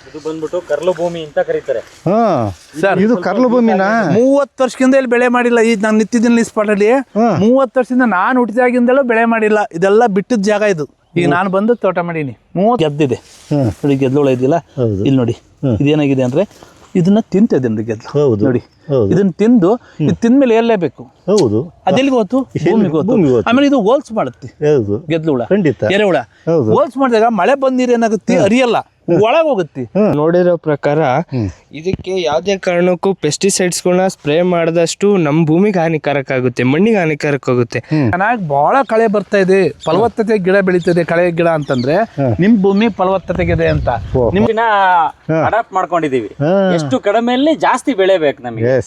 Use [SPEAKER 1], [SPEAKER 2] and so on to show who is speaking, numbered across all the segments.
[SPEAKER 1] ಇದು ಬಂದ್ಬಿಟ್ಟು ಕರ್ಲು ಭೂಮಿ ಅಂತ ಕರೀತಾರೆ.
[SPEAKER 2] ಸರ್ ಇದು ಕರ್ಲು ಭೂಮಿನ
[SPEAKER 3] 30 ವರ್ಷದಿಂದ ಇಲ್ಲಿ ಬೆಳೆ ಮಾಡಿಲ್ಲ. ಈಗ ನಾನು ನಿಂತಿದ್ದೀನಿ ಸ್ಪಾಟ್ ಅಲ್ಲಿ 30 ವರ್ಷದಿಂದ ನಾನು ಹುಟ್ಟಿದಾಗಿಂದಲೂ ಬೆಳೆ ಮಾಡಿಲ್ಲ. ಇದೆಲ್ಲ ಬಿಟ್ಟಿದ್ದ ಜಾಗ ಇದು. ಈಗ ನಾನು ಬಂದು ತೋಟ ಮಾಡೀನಿ. 30 ಗೆದ್ದಿದೆ ನೋಡಿ, ಗೆದ್ದೋಳ ಇದೆಯಲ್ಲ ಇಲ್ಲಿ ನೋಡಿ. ಇದೇನಾಗಿದೆ ಅಂದ್ರೆ ಇದನ್ನ ತಿಂತಿದ್ದೀನಿ ಗೆದ್ದು ನೋಡಿ. ಇದನ್ನ ತಿಂದು ಇದು ತಿಂದ್ಮೇಲೆ ಏರ್ಲೇಬೇಕು.
[SPEAKER 2] ಹೌದು,
[SPEAKER 3] ಅದೆಲ್ಲಿಗೆ ಹೋತು? ಭೂಮಿಗೆ ಹೋತು. ಆಮೇಲೆ ಇದು ಹೋಲ್ಸ್ ಮಾಡುತ್ತೆ ಗೆದ್ಲುಳ, ಎರೆಹುಳ. ಹೋಲ್ಸ್ ಮಾಡಿದಾಗ ಮಳೆ ಬಂದ ನೀರು ಏನಾಗುತ್ತೆ, ಅರಿಯಲ್ಲ, ಒಳಗೆ ಹೋಗುತ್ತೆ.
[SPEAKER 4] ನೋಡಿರೋ ಪ್ರಕಾರ ಇದಕ್ಕೆ ಯಾವುದೇ ಕಾರಣಕ್ಕೂ ಪೆಸ್ಟಿಸೈಡ್ಸ್ಗಳನ್ನ ಸ್ಪ್ರೇ ಮಾಡಿದಷ್ಟು ನಮ್ಮ ಭೂಮಿಗೆ ಹಾನಿಕಾರಕ ಆಗುತ್ತೆ, ಮಣ್ಣಿಗೆ ಹಾನಿಕಾರಕ ಆಗುತ್ತೆ.
[SPEAKER 3] ಚೆನ್ನಾಗಿ ಬಹಳ ಕಳೆ ಬರ್ತಾ ಇದೆ, ಫಲವತ್ತತೆ ಗಿಡ ಬೆಳೀತದೆ. ಕಳೆ ಗಿಡ ಅಂತಂದ್ರೆ ನಿಮ್ ಭೂಮಿ ಫಲವತ್ತತೆಗಿದೆ ಅಂತ
[SPEAKER 1] ನಿಮ್ನ ಅಡಾಪ್ಟ್ ಮಾಡ್ಕೊಂಡಿದೀವಿ. ಎಷ್ಟು ಕಡಿಮೆಯಲ್ಲಿ ಜಾಸ್ತಿ ಬೆಳೆಬೇಕು ನಮಗೆ,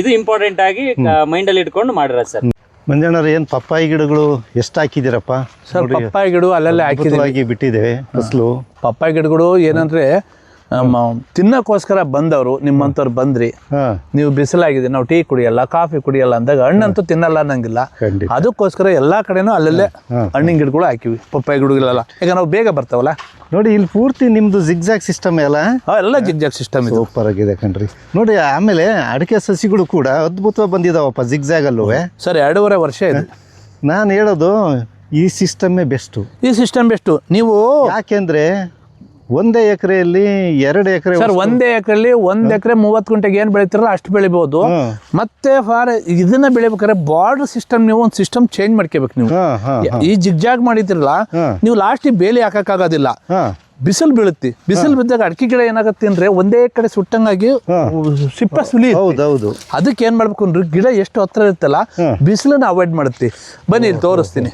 [SPEAKER 1] ಇದು ಇಂಪಾರ್ಟೆಂಟ್ ಆಗಿ ಮೈಂಡ್ ಅಲ್ಲಿ ಇಟ್ಕೊಂಡು ಮಾಡಿರ ಸರ್.
[SPEAKER 2] ಮಂಜಣ್ಣವ್ರ ಏನ್ ಪಪ್ಪಾಯಿ ಗಿಡಗಳು ಎಷ್ಟು ಹಾಕಿದಿರಪ್ಪ?
[SPEAKER 3] ಸರ್ ಪಪ್ಪಾಯಿ ಗಿಡ ಅಲ್ಲೆಲ್ಲ ಹಾಕಿದ್ವಿ,
[SPEAKER 2] ಬಿಟ್ಟಿದೆ ಫಸಲು.
[SPEAKER 3] ಪಪ್ಪಾಯಿ ಗಿಡಗಳು ಏನಂದ್ರೆ ತಿನ್ನಕ್ಕೋಸ್ಕರ ಬಂದವರು ನಿಮ್ಮಂತವ್ರು ಬಂದ್ರಿ, ನೀವು ಬಿಸಿಲಾಗಿದೆ, ನಾವು ಟೀ ಕುಡಿಯಲ್ಲ, ಕಾಫಿ ಕುಡಿಯಲ್ಲ ಅಂದಾಗ ಹಣ್ಣಂತೂ ತಿನ್ನಲ್ಲ ಅನ್ನಂಗಿಲ್ಲ. ಅದಕ್ಕೋಸ್ಕರ ಎಲ್ಲಾ ಕಡೆನೂ ಅಲ್ಲಲ್ಲೇ ಹಣ್ಣಿನ ಗಿಡಗಳು ಹಾಕಿವಿ, ಪಪ್ಪಾಯಿ ಗಿಡಗಳೆಲ್ಲ. ಈಗ ನಾವು ಬೇಗ ಬರ್ತಾವಲ್ಲ
[SPEAKER 2] ನೋಡಿ. ಇಲ್ಲಿ ಪೂರ್ತಿ ನಿಮ್ದು ಜಿಗ್ಜಾಗ್ ಸಿಸ್ಟಮ್
[SPEAKER 3] ಎಲ್ಲ ಜಿಗ್ಜಾಗ್ ಸಿಸ್ಟಮ್
[SPEAKER 2] ಸೂಪರ್ ಆಗಿದೆ ಕಣ್ರಿ. ನೋಡಿ ಆಮೇಲೆ ಅಡಿಕೆ ಸಸಿಗಳು ಕೂಡ ಅದ್ಭುತವಾಗಿ ಬಂದಿದಾವಪ್ಪ ಜಿಗ್ಜಾಗ್ ಅಲ್ಲೂ.
[SPEAKER 3] ಸರ್ 2.5 ವರ್ಷ ಇದೆ. ನಾನು
[SPEAKER 2] ಹೇಳೋದು ಈ ಸಿಸ್ಟಮೇ ಬೆಸ್ಟು.
[SPEAKER 3] ಈ ಸಿಸ್ಟಮ್ ಬೆಸ್ಟು. ನೀವು
[SPEAKER 2] ಯಾಕೆಂದ್ರೆ 1 ಎಕರೆಯಲ್ಲಿ 2 ಎಕರೆ
[SPEAKER 3] ಸರ್, 1 ಎಕರೆಯಲ್ಲಿ 1 ಎಕರೆ 30 ಗುಂಟೆಗೆ ಏನ್ ಬೆಳಿತಾರಲ್ಲ ಅಷ್ಟು ಬೆಳಿಬಹುದು. ಮತ್ತೆ ಇದನ್ನ ಬೆಳಿಬೇಕಾದ್ರೆ ಬಾರ್ಡರ್ ಸಿಸ್ಟಮ್, ನೀವು ಒಂದು ಸಿಸ್ಟಮ್ ಚೇಂಜ್ ಮಾಡ್ಕೋಬೇಕು. ನೀವು ಈ ಜಿಗ್ಜಾಗ್ ಮಾಡಿದ್ರಲ್ಲ, ನೀವು ಲಾಸ್ಟಿಗೆ ಬೇಲಿ ಹಾಕಕ್ಕಾಗೋದಿಲ್ಲ, ಬಿಸಿಲು ಬೀಳುತ್ತೆ. ಬಿಸಿಲು ಬಿದ್ದಾಗ ಅಡಿಕೆ ಗಿಡ ಏನಾಗುತ್ತೆ ಅಂದ್ರೆ ಒಂದೇ ಕಡೆ ಸುಟ್ಟಂಗಾಗಿ ಸಿಪ್ಪ ಸುಲಿ.
[SPEAKER 2] ಹೌದೌದು.
[SPEAKER 3] ಅದಕ್ಕೆ ಏನ್ ಮಾಡ್ಬೇಕು ಅಂದ್ರೆ ಗಿಡ ಎಷ್ಟು ಹತ್ರ ಇರುತ್ತಲ್ಲ ಬಿಸಿಲನ್ನ ಅವಾಯ್ಡ್ ಮಾಡುತ್ತೆ. ಬನ್ನಿ ಇಲ್ಲಿ ತೋರಿಸ್ತೀನಿ.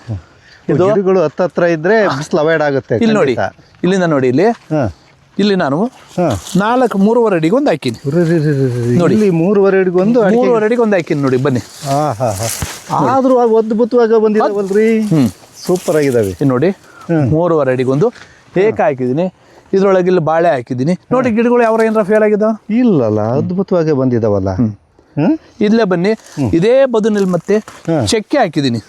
[SPEAKER 2] ಇದು ಗಿಡಗಳು ಹತ್ರ ಇದ್ರೆ ಬಿಸಿಲು ಅವಾಯ್ಡ್ ಆಗುತ್ತೆ.
[SPEAKER 3] ಇಲ್ಲಿ ನೋಡಿ, ಇಲ್ಲಿಂದ ನೋಡಿ, ಇಲ್ಲಿ ನಾನು 3.5 ಅಡಿಗೆ ಒಂದು ಹಾಕಿನಿ ನೋಡಿ.
[SPEAKER 2] 3.5 ಅಡಿಗೆ ಒಂದು
[SPEAKER 3] 3.5 ಅಡಿಗೆ ಒಂದು ಹಾಕಿನಿ ನೋಡಿ. ಬನ್ನಿ.
[SPEAKER 2] ಆದ್ರೂ ಅದ್ಭುತವಾಗಿ ಬಂದಿದ್ದಾವಲ್ರಿ, ಸೂಪರ್ ಆಗಿದಾವೆ
[SPEAKER 3] ನೋಡಿ. 3.5 ಅಡಿಗೆ ಒಂದು ಏಕ ಹಾಕಿದೀನಿ. ಇದ್ರೊಳಗೆ ಇಲ್ಲಿ ಬಾಳೆ ಹಾಕಿದೀನಿ ನೋಡಿ. ಗಿಡಗಳು ಯಾವ ಏನಾರ ಫೇಲ್ ಆಗಿದಾವ?
[SPEAKER 2] ಇಲ್ಲಲ್ಲ, ಅದ್ಭುತವಾಗಿ ಬಂದಿದಾವಲ್ಲ.
[SPEAKER 3] ಇಲ್ಲೇ ಬನ್ನಿ. ಇದೇ ಬದುನಲ್ಲಿ ಮತ್ತೆ ಚಕ್ಕೆ ಹಾಕಿದೀನಿ.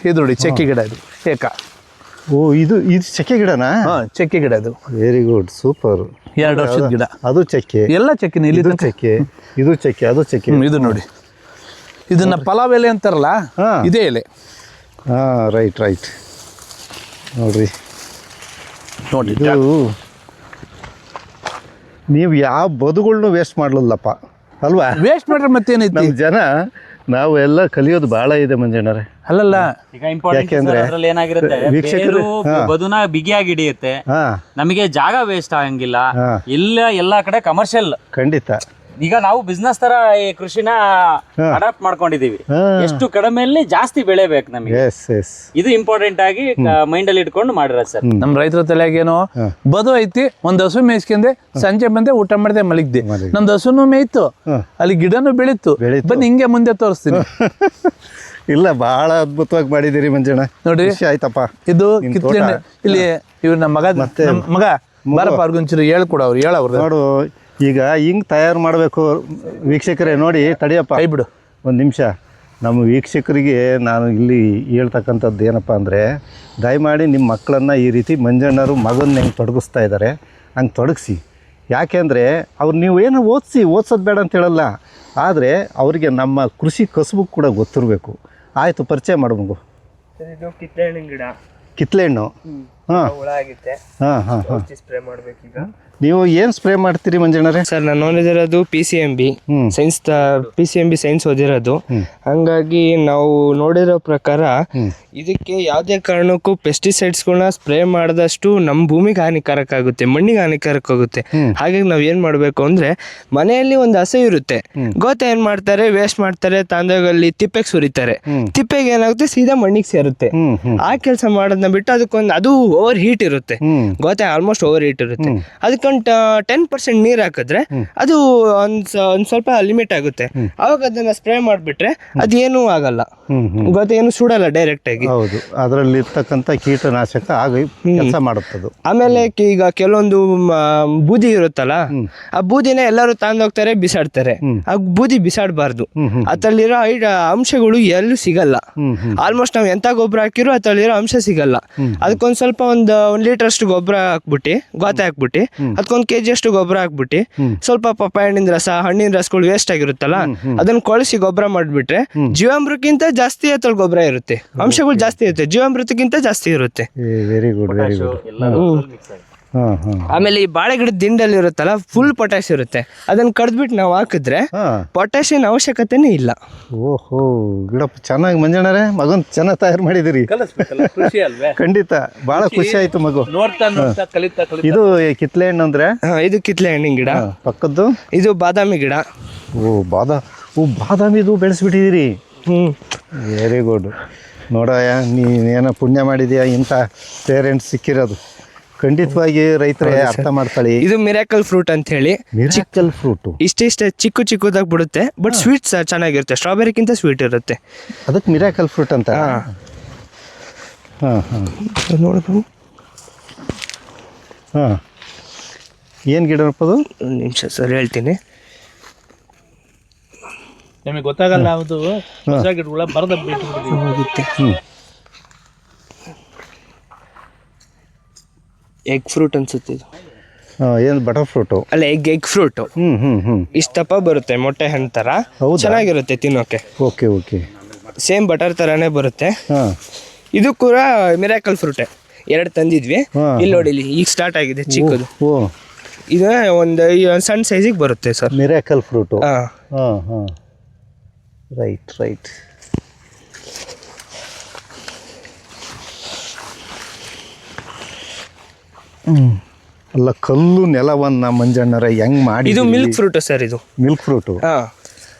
[SPEAKER 3] ಇದು ನೋಡಿ ಚಕ್ಕೆ ಗಿಡ, ಇದು ಏಕ.
[SPEAKER 2] ಇದು ಚಕ್ಕೆ ಗಿಡನಾ?
[SPEAKER 3] ಚಕ್ಕೆ ಗಿಡ ಇದು.
[SPEAKER 2] Very good, super.
[SPEAKER 3] 2 ವರ್ಷದ ಗಿಡ. ಅದು
[SPEAKER 2] ಚಕ್ಕೆ,
[SPEAKER 3] ಎಲ್ಲ ಚಕ್ಕೆ. ಇಲ್ಲಿ
[SPEAKER 2] ಚಕ್ಕೆ, ಇದು ಚಕ್ಕೆ, ಅದು ಚಕ್ಕೆ.
[SPEAKER 3] ಇದು ನೋಡಿ, ಇದನ್ನ ಪಲಾವ್ ಎಲೆ ಅಂತಾರಲ್ಲ, ಇದೇ ಎಲೆ.
[SPEAKER 2] ರೈಟ್ ನೋಡ್ರಿ.
[SPEAKER 3] ನೋಡಿ,
[SPEAKER 2] ಇದು ನೀವು ಯಾವ ಬದುಗಳನ್ನೂ ವೇಸ್ಟ್ ಮಾಡ್ಲಲ್ಲಪ್ಪ ಅಲ್ವಾ?
[SPEAKER 3] ವೇಸ್ಟ್ ಮಾಡ್ರೆ ಮತ್ತೇನೈತಿ?
[SPEAKER 2] ನಮ್ಮ ಜನ ನಾವು ಎಲ್ಲ ಕಲಿಯೋದು ಬಹಳ ಇದೆ ಮಂಜಣ್ಣರೇ.
[SPEAKER 3] ಅಲ್ಲಲ್ಲ,
[SPEAKER 1] ಈಗ ಇಂಪಾರ್ಟೆಂಟ್ ಅದ್ರಲ್ಲಿ ಏನಾಗಿರುತ್ತೆ, ಬೇರು ಬದುನ ಬಿಗಿಯಾಗಿ ಹಿಡಿಯುತ್ತೆ, ನಮಗೆ ಜಾಗ ವೇಸ್ಟ್ ಆಗಂಗಿಲ್ಲ. ಎಲ್ಲಾ ಕಡೆ ಕಮರ್ಷಿಯಲ್.
[SPEAKER 2] ಖಂಡಿತ.
[SPEAKER 1] ಈಗ ನಾವು ಬಿಸ್ನೆಸ್ ತರ ಈ ಕೃಷಿನ ಅಡಾಪ್ಟ್ ಮಾಡ್ಕೊಂಡಿದೀವಿ. ಎಷ್ಟು ಕಡಿಮೆಯಲ್ಲಿ ಜಾಸ್ತಿ ಬೆಳೆಬೇಕು ನಮಗೆ, ಇದು ಇಂಪಾರ್ಟೆಂಟ್ ಆಗಿ ಮೈಂಡ್ ಅಲ್ಲಿ ಇಟ್ಕೊಂಡು ಮಾಡಿರ ಸರ್.
[SPEAKER 3] ನಮ್ ರೈತರ ತಲೆಗೇನೋ ಬದು ಐತಿ, ಒಂದ್ ಹಸು ಮೇಯಿಸ್ಕೊಂಡೆ, ಸಂಜೆ ಬಂದೆ ಊಟ ಮಾಡಿದೆ, ಮಲಗಿದ್ದೆ. ನಮ್ದು ಹಸುನು ಮೇಯ್ತು, ಅಲ್ಲಿ ಗಿಡನು ಬೆಳೀತು. ಬನ್ನಿ ಹಿಂಗೆ ಮುಂದೆ ತೋರಿಸ್ತೀನಿ.
[SPEAKER 2] ಇಲ್ಲ, ಬಹಳ ಅದ್ಭುತವಾಗಿ ಮಾಡಿದಿರಿ ಮಂಜಣ್ಣ. ನೋಡಿ ಆಯ್ತಪ್ಪ.
[SPEAKER 3] ಇದು ಕಿತ್ಲೆ ಇಲ್ಲಿ ಇವ್ರು ನಮ್ಮ ಮಗ ಬಾರಪ್ಪ, ಅವ್ರಿಗೊಂಚೂರು ಹೇಳ್ಕೊಡ. ಅವ್ರು ಹೇಳವ್ರು
[SPEAKER 2] ನೋಡು. ಈಗ ಹಿಂಗೆ ತಯಾರು ಮಾಡಬೇಕು ವೀಕ್ಷಕರೇ. ನೋಡಿ, ತಡಿಯಪ್ಪ,
[SPEAKER 3] ಕೈ ಬಿಡು
[SPEAKER 2] ಒಂದು ನಿಮಿಷ. ನಮ್ಮ ವೀಕ್ಷಕರಿಗೆ ನಾನು ಇಲ್ಲಿ ಹೇಳ್ತಕ್ಕಂಥದ್ದು ಏನಪ್ಪ ಅಂದರೆ, ದಯಮಾಡಿ ನಿಮ್ಮ ಮಕ್ಕಳನ್ನು ಈ ರೀತಿ ಮಂಜಣ್ಣರು ಮಗನ ಹೆಂಗೆ ತೊಡಗಿಸ್ತಾ ಇದ್ದಾರೆ ಹಂಗೆ ತೊಡಗಿಸಿ. ಯಾಕೆಂದರೆ ಅವ್ರು ನೀವು ಏನೋ ಓದಿಸೋದು ಬೇಡ ಅಂತ ಹೇಳಲ್ಲ, ಆದರೆ ಅವರಿಗೆ ನಮ್ಮ ಕೃಷಿ ಕಸುಬು ಕೂಡ ಗೊತ್ತಿರಬೇಕು. ಆಯಿತು, ಪರಿಚಯ ಮಾಡು ಮಗು.
[SPEAKER 4] ಇದು ಕಿತ್ತಳೆ ಹಣ್ಣಿನ ಗಿಡ.
[SPEAKER 2] ಕಿತ್ತಳೆ ಹಣ್ಣು.
[SPEAKER 4] ಹುಳ ಆಗಿತ್ತೆ, ಸ್ಪ್ರೇ ಮಾಡ್ಬೇಕೀಗ.
[SPEAKER 2] ನೀವು ಏನು ಸ್ಪ್ರೇ ಮಾಡ್ತೀರಿ ಮಂಜಣ್ಣರೇ?
[SPEAKER 4] ಸರ್, ನಾನು ಓದಿರೋದು PCMB ಸೈನ್ಸ್, PCMB ಸೈನ್ಸ್ ಓದಿರೋದು. ಹಂಗಾಗಿ ನಾವು ನೋಡಿರೋ ಪ್ರಕಾರ ಇದಕ್ಕೆ ಯಾವುದೇ ಕಾರಣಕ್ಕೂ ಪೆಸ್ಟಿಸೈಡ್ಸ್ಗಳನ್ನ ಸ್ಪ್ರೇ ಮಾಡಿದಷ್ಟು ನಮ್ಮ ಭೂಮಿಗೆ ಹಾನಿಕಾರಕ ಆಗುತ್ತೆ, ಮಣ್ಣಿಗೆ ಹಾನಿಕಾರಕ ಆಗುತ್ತೆ. ಹಾಗಾಗಿ ನಾವು ಏನು ಮಾಡಬೇಕು ಅಂದರೆ, ಮನೆಯಲ್ಲಿ ಒಂದು ಹಸೆ ಇರುತ್ತೆ, ಗೋತೆ ಏನು ಮಾಡ್ತಾರೆ, ವೇಸ್ಟ್ ಮಾಡ್ತಾರೆ, ತಾಂದೋಗಲ್ಲಿ ತಿಪ್ಪೆಗೆ ಸುರಿತಾರೆ. ತಿಪ್ಪೆಗೆ ಏನಾಗುತ್ತೆ, ಸೀದಾ ಮಣ್ಣಿಗೆ ಸೇರುತ್ತೆ. ಆ ಕೆಲಸ ಮಾಡೋದನ್ನ ಬಿಟ್ಟು ಅದಕ್ಕೊಂದು, ಅದು ಓವರ್ ಹೀಟ್ ಇರುತ್ತೆ, ಗೋತೆ ಆಲ್ಮೋಸ್ಟ್ ಓವರ್ ಹೀಟ್ ಇರುತ್ತೆ. ಅದಕ್ಕೊಂದು 10% ನೀರು ಹಾಕಿದ್ರೆ ಅದು ಒಂದು ಸ್ವಲ್ಪ ಲಿಮಿಟ್ ಆಗುತ್ತೆ. ಅವಾಗ ಅದನ್ನ ಸ್ಪ್ರೇ ಮಾಡಿಬಿಟ್ರೆ ಅದೇನೂ ಆಗಲ್ಲ, ಗೋತೆ ಏನು ಸುಡಲ್ಲ ಡೈರೆಕ್ಟ್ ಆಗಿ.
[SPEAKER 2] ಹೌದು, ಅದರಲ್ಲಿ ಇರ್ತಕ್ಕಂಥ ಕೀಟನಾಶಕ ಆಗಿ ಕೆಲಸ ಮಾಡುತ್ತದೆ.
[SPEAKER 4] ಆಮೇಲೆ ಈಗ ಕೆಲವೊಂದು ಬೂದಿ ಇರುತ್ತಲ್ಲ, ಆ ಬೂದಿನ ಎಲ್ಲರೂ ತಂದೋಗ್ತಾರೆ, ಬಿಸಾಡ್ತಾರೆ. ಆ ಬೂದಿ ಬಿಸಾಡಬಾರ್ದು. ಅದರಲ್ಲಿರೋ ಅಂಶಗಳು ಎಲ್ಲೂ ಸಿಗಲ್ಲ. ಆಲ್ಮೋಸ್ಟ್ ನಾವು ಎಂತ ಗೊಬ್ಬರ ಹಾಕಿರೋ ಅದರಲ್ಲಿರೋ ಅಂಶ ಸಿಗಲ್ಲ. ಅದಕ್ಕೊಂದು ಸ್ವಲ್ಪ ಒಂದು 1 ಲೀಟರ್ ಅಷ್ಟು ಗೊಬ್ಬರ ಹಾಕ್ಬಿಟ್ಟು ಗೋತೆ ಹಾಕ್ಬಿಟ್ಟು ಅದಕ್ಕೊಂದು kg ಅಷ್ಟು ಗೊಬ್ಬರ ಹಾಕ್ಬಿಟ್ಟು ಸ್ವಲ್ಪ ಪಪ್ಪಾಯ ಹಣ್ಣಿನ ರಸ ಹಣ್ಣಿನ ರಸಗಳು ವೇಸ್ಟ್ ಆಗಿರುತ್ತಲ್ಲ ಅದನ್ನ ಕೊಳಿಸಿ ಗೊಬ್ಬರ ಮಾಡಿಬಿಟ್ರೆ ಜೀವಾಮೃತಕ್ಕಿಂತ ಜಾಸ್ತಿ ಅದ್ರಲ್ಲಿ ಗೊಬ್ಬರ ಇರುತ್ತೆ, ಅಂಶಗಳು ಜಾಸ್ತಿ ಇರುತ್ತೆ, ಜೀವಾಮೃತಕ್ಕಿಂತ ಜಾಸ್ತಿ ಇರುತ್ತೆ.
[SPEAKER 2] Very good very good. ಹಾಂ ಹಾಂ.
[SPEAKER 4] ಆಮೇಲೆ ಈ ಬಾಳೆ ಗಿಡದ ದಿಂಡಲ್ಲಿ ಇರುತ್ತಲ್ಲ ಫುಲ್ ಪೊಟ್ಯಾಶ್ ಇರುತ್ತೆ, ಅದನ್ನ ಕಡ್ದ್ಬಿಟ್ಟು ನಾವು ಹಾಕಿದ್ರೆ ಪೊಟ್ಯಾಶಿಯನ್ ಅವಶ್ಯಕತೆನೇ ಇಲ್ಲ.
[SPEAKER 2] ಓಹೋ ಗಿಡಪ್ಪ ಚೆನ್ನಾಗಿ ಮಂಜಣ್ಣರೇ ಮಗನ್ ಚೆನ್ನಾಗಿ ತಯಾರು ಮಾಡಿದಿರಿ.
[SPEAKER 3] ಖುಷಿ ಅಲ್ವೇ?
[SPEAKER 2] ಖಂಡಿತ ಭಾಳ ಖುಷಿ ಆಯ್ತು ಮಗು.
[SPEAKER 3] ನೋಡ್ತಾ ನೋಡ್ತಾ ಕಲಿತಾ
[SPEAKER 2] ಇದು ಕಿತ್ಲೆ ಹಣ್ಣು ಅಂದ್ರೆ
[SPEAKER 4] ಇದು ಕಿತ್ಲೆ ಹಣ್ಣಿನ ಗಿಡ.
[SPEAKER 2] ಪಕ್ಕದ್ದು
[SPEAKER 4] ಇದು ಬಾದಾಮಿ ಗಿಡ.
[SPEAKER 2] ಬಾದಾಮಿದು ಬೆಳೆಸ್ಬಿಟ್ಟಿದ್ದೀರಿ. Very good. ನೋಡಯ್ಯ ನೀನೇನೋ ಪುಣ್ಯ ಮಾಡಿದ್ಯಾ ಇಂಥ ಪೇರೆಂಟ್ಸ್ ಸಿಕ್ಕಿರೋದು. ಖಂಡಿತವಾಗಿ ರೈತರೇ ಅರ್ಥ ಮಾಡ್ಕೊಳ್ಳಿ.
[SPEAKER 4] ಇದು ಮಿರಾಕಲ್ ಫ್ರೂಟ್ ಅಂತ ಹೇಳಿ.
[SPEAKER 2] ಮಿರಾಕಲ್ ಫ್ರೂಟು
[SPEAKER 4] ಇಷ್ಟೇ ಚಿಕ್ಕದಾಗಿ ಬಿಡುತ್ತೆ, ಬಟ್ ಸ್ವೀಟ್ ಚೆನ್ನಾಗಿರುತ್ತೆ, ಸ್ಟ್ರಾಬೆರಿಗಿಂತ ಸ್ವೀಟ್ ಇರುತ್ತೆ.
[SPEAKER 2] ಅದಕ್ಕೆ ಮಿರಾಕಲ್ ಫ್ರೂಟ್ ಅಂತ. ಹಾಂ ಹಾಂ
[SPEAKER 4] ನೋಡ್ಬೋದು.
[SPEAKER 2] ಹಾಂ ಏನು ಗಿಡಪ್ಪ ಅದು?
[SPEAKER 4] ಒಂದು ನಿಮಿಷ ಸರ್ ಹೇಳ್ತೀನಿ.
[SPEAKER 3] ನಿಮಗೆ ಗೊತ್ತಾಗಲ್ಲ ಅದು ಹೊಸ ಗಿಡಗಳ ಬರದ
[SPEAKER 4] ಹೋಗುತ್ತೆ. ಎಗ್ ಫ್ರೂಟ್ ಅನ್ಸುತ್ತೆ ಇದು.
[SPEAKER 2] ಏನು ಬಟರ್ ಫ್ರೂಟು?
[SPEAKER 4] ಅಲ್ಲ ಎಗ್ ಫ್ರೂಟು. ಇಷ್ಟಪ್ಪ ಬರುತ್ತೆ, ಮೊಟ್ಟೆ ಹಣ್ಣು ಥರ ಚೆನ್ನಾಗಿರುತ್ತೆ ತಿನ್ನೋಕೆ.
[SPEAKER 2] Okay okay.
[SPEAKER 4] ಸೇಮ್ ಬಟರ್ ಥರನೇ ಬರುತ್ತೆ.
[SPEAKER 2] ಹಾಂ
[SPEAKER 4] ಇದು ಕೂಡ ಮಿರಾಕಲ್ ಫ್ರೂಟೇ. 2 ತಂದಿದ್ವಿ, ಇಲ್ಲಿ ನೋಡಿ ಇಲ್ಲಿ ಈಗ ಸ್ಟಾರ್ಟ್ ಆಗಿದೆ ಚಿಕ್ಕದು.
[SPEAKER 2] ಓ
[SPEAKER 4] ಇದು ಒಂದು ಸಣ್ಣ ಸೈಜಿಗೆ ಬರುತ್ತೆ ಸರ್
[SPEAKER 2] ಮಿರಾಕಲ್ ಫ್ರೂಟು.
[SPEAKER 4] ಹಾಂ
[SPEAKER 2] ಹಾಂ ಹಾಂ ರೈಟ್ ರೈಟ್. ಅಲ್ಲ ಕಲ್ಲು ನೆಲವನ್ನ ಮಂಜಣ್ಣರ ಹೆಂಗ್ ಮಾಡಿ.
[SPEAKER 4] ಇದು ಮಿಲ್ಕ್ ಫ್ರೂಟ್ ಸರ್. ಇದು
[SPEAKER 2] ಮಿಲ್ಕ್ ಫ್ರೂಟು.
[SPEAKER 4] ಹಾಂ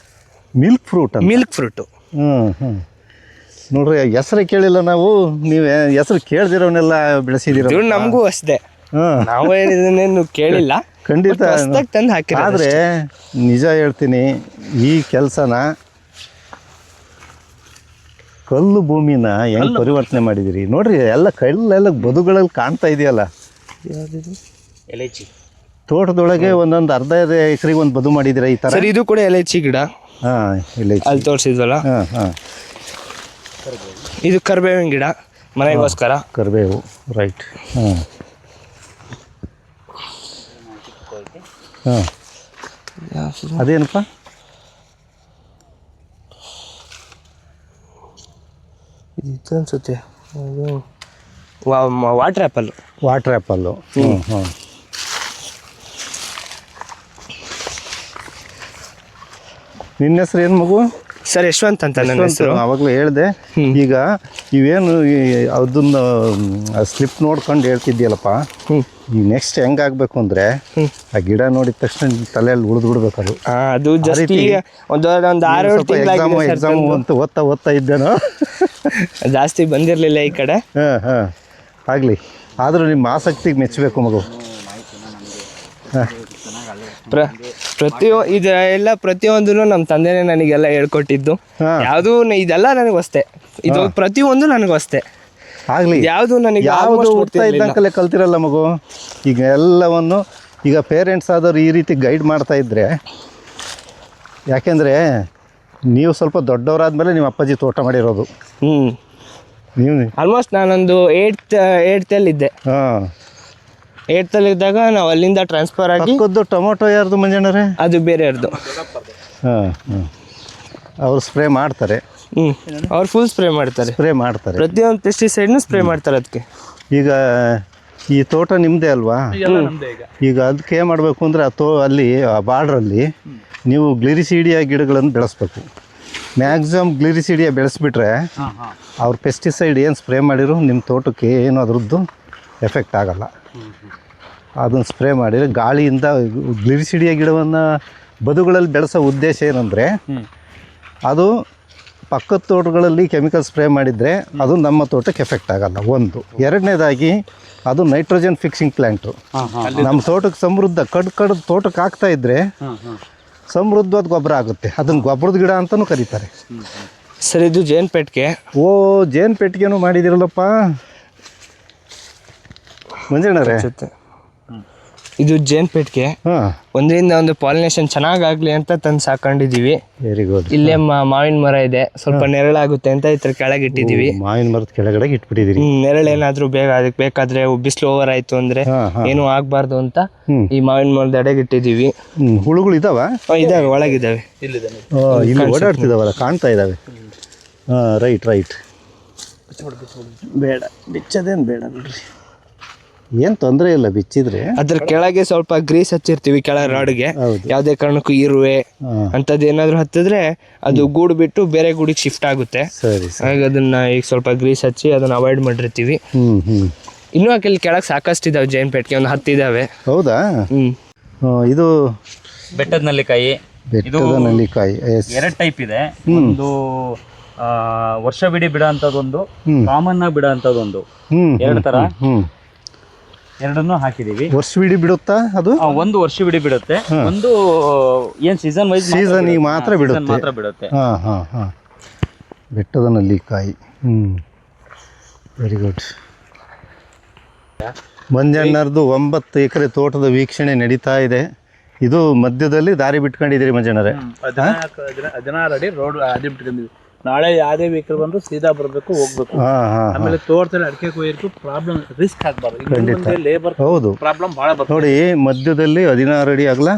[SPEAKER 2] ಮಿಲ್ಕ್ ಫ್ರೂಟ್
[SPEAKER 4] ಮಿಲ್ಕ್ ಫ್ರೂಟು.
[SPEAKER 2] ನೋಡ್ರಿ ಹೆಸರು ಕೇಳಿಲ್ಲ ನಾವು, ನೀವೇ ಹೆಸರು ಕೇಳ್ದಿರೋನೆಲ್ಲ ಬೆಳೆಸಿದಿರ.
[SPEAKER 4] ನಮಗೂ ಅಷ್ಟೇ, ನಾವು ಇದನ್ನೇನು ಕೇಳಿಲ್ಲ.
[SPEAKER 2] ಖಂಡಿತ
[SPEAKER 4] ತಂದು ಹಾಕಿ.
[SPEAKER 2] ಆದರೆ ನಿಜ ಹೇಳ್ತೀನಿ, ಈ ಕೆಲಸನ ಕಲ್ಲು ಭೂಮಿನ ಹೆಂಗ್ ಪರಿವರ್ತನೆ ಮಾಡಿದಿರಿ ನೋಡ್ರಿ. ಎಲ್ಲ ಕಲ್ಲೆಲ್ಲ ಬದುಗಳಲ್ಲಿ ಕಾಣ್ತಾ ಇದೆಯಲ್ಲ.
[SPEAKER 1] ಎಲೆಚಿ
[SPEAKER 2] ತೋಟದೊಳಗೆ ಒಂದೊಂದು ಅರ್ಧ ಎಕರೆಗೆ ಒಂದು ಬದು ಮಾಡಿದಿರ ಈ ತರ.
[SPEAKER 4] ಸರ್ ಇದು ಕೂಡ ಎಲೆಚಿ ಗಿಡ.
[SPEAKER 2] ಹಾಂ ಎಲೆಚಿ
[SPEAKER 4] ಅಲ್ಲಿ ತೋರಿಸಿದ್ವಲ್ಲ.
[SPEAKER 2] ಹಾಂ ಹಾಂ.
[SPEAKER 4] ಇದು ಕರಿಬೇವಿನ ಗಿಡ ಮನೆಗೋಸ್ಕರ.
[SPEAKER 2] ಕರಿಬೇವು ರೈಟ್. ಹಾಂ ಹಾಂ. ಅದೇನಪ್ಪ?
[SPEAKER 4] ಇದು ಅನ್ಸುತ್ತೆ ವಾಟರ್ ಆ್ಯಪಲ್.
[SPEAKER 2] Water apple. ಹ್ಞೂ ಹ್ಞೂ. ನಿನ್ನ ಹೆಸರು ಏನು ಮಗು?
[SPEAKER 4] ಸರ್ ಯಶವಂತ್ ಅಂತ ನನ್ನ ಹೆಸರು.
[SPEAKER 2] ಆವಾಗಲೂ ಹೇಳಿದೆ. ಈಗ ಇವೇನು ಅದನ್ನ ಸ್ಲಿಪ್ ನೋಡ್ಕೊಂಡು ಹೇಳ್ತಿದ್ಯಲ್ಲಪ್ಪ, ಈಗ ನೆಕ್ಸ್ಟ್ ಹೆಂಗಾಗಬೇಕು ಅಂದರೆ ಆ ಗಿಡ ನೋಡಿದ ತಕ್ಷಣ ತಲೆಯಲ್ಲಿ ಉಳಿದ್ಬಿಡ್ಬೇಕು ಅದು.
[SPEAKER 4] ಅದು ಜಸ್ಟ್ ಒಂದು 6
[SPEAKER 2] ಎಕ್ಸಾಮು ಅಂತ ಓದ್ತಾ ಇದ್ದೇನೋ.
[SPEAKER 4] ಜಾಸ್ತಿ ಬಂದಿರಲಿಲ್ಲ ಈ ಕಡೆ.
[SPEAKER 2] ಹಾಂ ಹಾಂ ಆಗಲಿ. ಆದರೂ ನಿಮ್ಮ ಆಸಕ್ತಿಗೆ ಮೆಚ್ಚಬೇಕು ಮಗು. ಹಾಂ
[SPEAKER 4] ಪ್ರತಿಯೊಂದು ನಮ್ಮ ತಂದೆನೇ ನನಗೆಲ್ಲ ಹೇಳ್ಕೊಟ್ಟಿದ್ದು. ಯಾವುದು ಇದೆಲ್ಲ ನನಗೆ ಅಷ್ಟೇ, ಇದು ಪ್ರತಿಯೊಂದು ನನಗೂ ಅಷ್ಟೇ.
[SPEAKER 2] ಆಗಲಿ.
[SPEAKER 4] ಯಾವುದು ನನಗೆ
[SPEAKER 2] ಯಾವುದು ಓದ್ತಾ ಇದ್ದಂಕಲ್ಲೇ ಕಲ್ತಿರಲ್ಲ ಮಗು. ಈಗ ಎಲ್ಲವನ್ನು ಈಗ ಪೇರೆಂಟ್ಸ್ ಆದವ್ರು ಈ ರೀತಿ ಗೈಡ್ ಮಾಡ್ತಾ ಇದ್ರೆ, ಯಾಕೆಂದರೆ ನೀವು ಸ್ವಲ್ಪ ದೊಡ್ಡವರಾದ್ಮೇಲೆ ನಿಮ್ಮ ಅಪ್ಪಾಜಿ ತೋಟ ಮಾಡಿರೋದು. ನೀವು
[SPEAKER 4] ಆಲ್ಮೋಸ್ಟ್ ನಾನೊಂದು 8th ಇದ್ದೆ.
[SPEAKER 2] ಹಾಂ
[SPEAKER 4] 8th ಇದ್ದಾಗ ನಾವು ಅಲ್ಲಿಂದ ಟ್ರಾನ್ಸ್ಫರ್ ಆಗಿ.
[SPEAKER 2] ಟೊಮೊಟೊ ಯಾರ್ದು ಮಂಜಣ್ಣರೇ?
[SPEAKER 4] ಅದು ಬೇರೆಯವ್ರದ್ದು.
[SPEAKER 2] ಹಾಂ ಹಾಂ. ಅವ್ರು ಸ್ಪ್ರೇ ಮಾಡ್ತಾರೆ.
[SPEAKER 4] ಅವ್ರು ಫುಲ್ ಸ್ಪ್ರೇ ಮಾಡ್ತಾರೆ. ಪ್ರತಿಯೊಂದು ಪೆಸ್ಟಿಸೈಡ್ನು ಸ್ಪ್ರೇ ಮಾಡ್ತಾರೆ ಅದಕ್ಕೆ.
[SPEAKER 2] ಈಗ ಈ ತೋಟ ನಿಮ್ಮದೇ ಅಲ್ವಾ? ಈಗ ಅದಕ್ಕೆ ಏನು ಮಾಡಬೇಕು ಅಂದರೆ ಅಲ್ಲಿ ಆ ಬಾರ್ಡ್ರಲ್ಲಿ ನೀವು ಗ್ಲಿರಿಸೀಡಿಯಾ ಗಿಡಗಳನ್ನು ಬೆಳೆಸ್ಬೇಕು. ಮ್ಯಾಕ್ಸಿಮಮ್ ಗ್ಲಿರಿಸೀಡಿಯಾ ಬೆಳೆಸ್ಬಿಟ್ರೆ ಅವ್ರು ಪೆಸ್ಟಿಸೈಡ್ ಏನು ಸ್ಪ್ರೇ ಮಾಡಿರೋ ನಿಮ್ಮ ತೋಟಕ್ಕೆ ಏನು ಅದರದ್ದು ಎಫೆಕ್ಟ್ ಆಗಲ್ಲ. ಅದನ್ನು ಸ್ಪ್ರೇ ಮಾಡಿದರೆ ಗಾಳಿಯಿಂದ ಗ್ಲಿರಿಸೀಡಿಯಾ ಗಿಡವನ್ನು ಬದುಗಳಲ್ಲಿ ಬೆಳೆಸೋ ಉದ್ದೇಶ ಏನಂದರೆ, ಅದು ಪಕ್ಕದ ತೋಟಗಳಲ್ಲಿ ಕೆಮಿಕಲ್ ಸ್ಪ್ರೇ ಮಾಡಿದರೆ ಅದು ನಮ್ಮ ತೋಟಕ್ಕೆ ಎಫೆಕ್ಟ್ ಆಗಲ್ಲ. ಒಂದು. ಎರಡನೇದಾಗಿ ಅದು ನೈಟ್ರೋಜನ್ ಫಿಕ್ಸಿಂಗ್ ಪ್ಲ್ಯಾಂಟು. ನಮ್ಮ ತೋಟಕ್ಕೆ ಸಮೃದ್ಧ ಕಡ್ದು ತೋಟಕ್ಕೆ ಹಾಕ್ತಾ ಇದ್ದರೆ ಸಮೃದ್ಧವಾದ ಗೊಬ್ಬರ ಆಗುತ್ತೆ. ಅದನ್ನು ಗೊಬ್ಬರದ ಗಿಡ ಅಂತಲೂ ಕರೀತಾರೆ.
[SPEAKER 4] ಸರ್ ಇದು ಜೇನು ಪೆಟ್ಟಿಗೆ.
[SPEAKER 2] ಓ ಜೇನು ಪೆಟ್ಟಿಗೆನೂ ಮಾಡಿದಿರಲ್ಲಪ್ಪ ಮಂಜಣ್ಣರೇ.
[SPEAKER 4] ಇದು ಜೇನ್ಪೇಟ್ಗೆ ಒಂದರಿಂದ ಒಂದು ಪಾಲಿನೇಷನ್ ಚೆನ್ನಾಗಾಗ್ಲಿ ಅಂತ ತಂದು ಸಾಕೊಂಡಿದೀವಿ.
[SPEAKER 2] Very good.
[SPEAKER 4] ಇಲ್ಲೇ ಮಾವಿನ ಮರ ಇದೆ, ಸ್ವಲ್ಪ ನೆರಳಾಗುತ್ತೆ ಅಂತ ಇದ್ರ ಕೆಳಗೆ ಇಟ್ಟಿದೀವಿ.
[SPEAKER 2] ಮಾವಿನ ಮರದ ಕೆಳಗಡೆ ಇಟ್ಬಿಟ್ಟಿದ್ದೀರಿ.
[SPEAKER 4] ನೆರಳೇನಾದ್ರೂ ಅದಕ್ಕೆ ಬೇಕಾದ್ರೆ ಬಿಸಿಲು ಓವರ್ ಆಯ್ತು ಅಂದ್ರೆ ಏನು ಆಗ್ಬಾರ್ದು ಅಂತ ಈ ಮಾವಿನ ಮರದ ಎಡೆಗೆ ಇಟ್ಟಿದೀವಿ.
[SPEAKER 2] ಹುಳುಗಳು ಇದಾವ?
[SPEAKER 4] ಇದಾವೆ, ಒಳಗಿದಾವೆ.
[SPEAKER 2] ಇಲ್ಲಿ ಓಡಾಡ್ತಿದಾವಲ್ಲ, ಕಾಣ್ತಾ ಇದಾವೆ. Right right.
[SPEAKER 3] ಬೇಡ, ಬಿಚ್ಚದೇನು ಬೇಡ ಬಿಡ್ರಿ,
[SPEAKER 2] ಏನ್ ತೊಂದರೆ ಇಲ್ಲ ಬಿಚ್ಚಿದ್ರೆ.
[SPEAKER 4] ಅದ್ರ ಕೆಳಗೆ ಸ್ವಲ್ಪ ಗ್ರೀಸ್ ಹಚ್ಚಿರ್ತೀವಿ ಕೆಳ ರಾಡ್ಗೆ. ಯಾವ್ದೇ ಕಾರಣಕ್ಕೂ ಇರುವೆ ಅಂತದ್ ಏನಾದ್ರು ಹತ್ತಿದ್ರೆ ಅದು ಗೂಡು ಬಿಟ್ಟು ಬೇರೆ ಗೂಡಿಗೆ ಶಿಫ್ಟ್ ಆಗುತ್ತೆ.
[SPEAKER 2] ಸರಿ.
[SPEAKER 4] ಹಾಗೆ ಅದನ್ನ ಈಗ ಸ್ವಲ್ಪ ಗ್ರೀಸ್ ಹಚ್ಚಿ ಅದನ್ನ ಅವಾಯ್ಡ್ ಮಾಡಿರ್ತೀವಿ. ಇನ್ನೂ ಅಲ್ಲಿ ಕೆಳಗೆ ಸಾಕಷ್ಟು ಇದಾವೆ ಜೇನ್ಪೇಟ್ಗೆ, ಒಂದು 10 ಇದಾವೆ.
[SPEAKER 2] ಹೌದಾ? ಇದು
[SPEAKER 1] ಬೆಟ್ಟದ ನೆಲ್ಲಿಕಾಯಿ.
[SPEAKER 2] ಬೆಟ್ಟದ ನೆಲ್ಲಿಕಾಯಿ
[SPEAKER 1] 2 ಟೈಪ್ ಇದೆ. ಒಂದು ವರ್ಷವಿಡೀ ಬಿಡ ಅಂತದೊಂದು, ಕಾಮನ್ ಆಗಿ ಬಿಡ ಅಂತದೊಂದು, 2 ತರ. ಎರಡನ್ನೂ ಹಾಕಿದೀವಿ.
[SPEAKER 2] ವರ್ಷವಿಡೀ ಬಿಡುತ್ತಾ ಅದು?
[SPEAKER 1] ಒಂದು ವರ್ಷವಿಡೀ ಬಿಡುತ್ತೆ, ಒಂದು ಏನ್ ಸೀಸನ್ ವೈಸ್
[SPEAKER 2] ಸೀಸನ್ಗೆ ಮಾತ್ರ
[SPEAKER 1] ಬಿಡುತ್ತೆ.
[SPEAKER 2] ಬೆಟ್ಟದ ನೆಲ್ಲಿಕಾಯಿ. Very good. ಮಂಜಣ್ಣರದು 9 ಎಕರೆ ತೋಟದ ವೀಕ್ಷಣೆ ನಡೀತಾ ಇದೆ. ಇದು ಮಧ್ಯದಲ್ಲಿ ದಾರಿ ಬಿಟ್ಕೊಂಡಿದ್ದೀರಿ ಮಂಜಣ್ಣರೇ?
[SPEAKER 3] 16 ಅಡಿ ರೋಡ್ ಅಡಿ ಬಿಟ್ಕೊಂಡಿದ್ವಿ. ನಾಳೆ ಯಾವುದೇ ವೆಹಿಕಲ್ ಬಂದ್ರು ಸೀದಾ ಬರಬೇಕು, ಹೋಗ್ಬೇಕು. ಆಮೇಲೆ ತೋಟದಲ್ಲಿ ಅಡಿಕೆ ಕೊಯ್ಯಕ್ಕೂ ಪ್ರಾಬ್ಲಮ್, ರಿಸ್ಕ್ ಆಗ್ಬಾರ್ದು. ಲೇಬರ್
[SPEAKER 2] ಹೌದು,
[SPEAKER 3] ಪ್ರಾಬ್ಲಮ್ ಭಾಳ ಬರ್ತದೆ.
[SPEAKER 2] ನೋಡಿ ಮಧ್ಯದಲ್ಲಿ 16 ಅಡಿ ಆಗಲ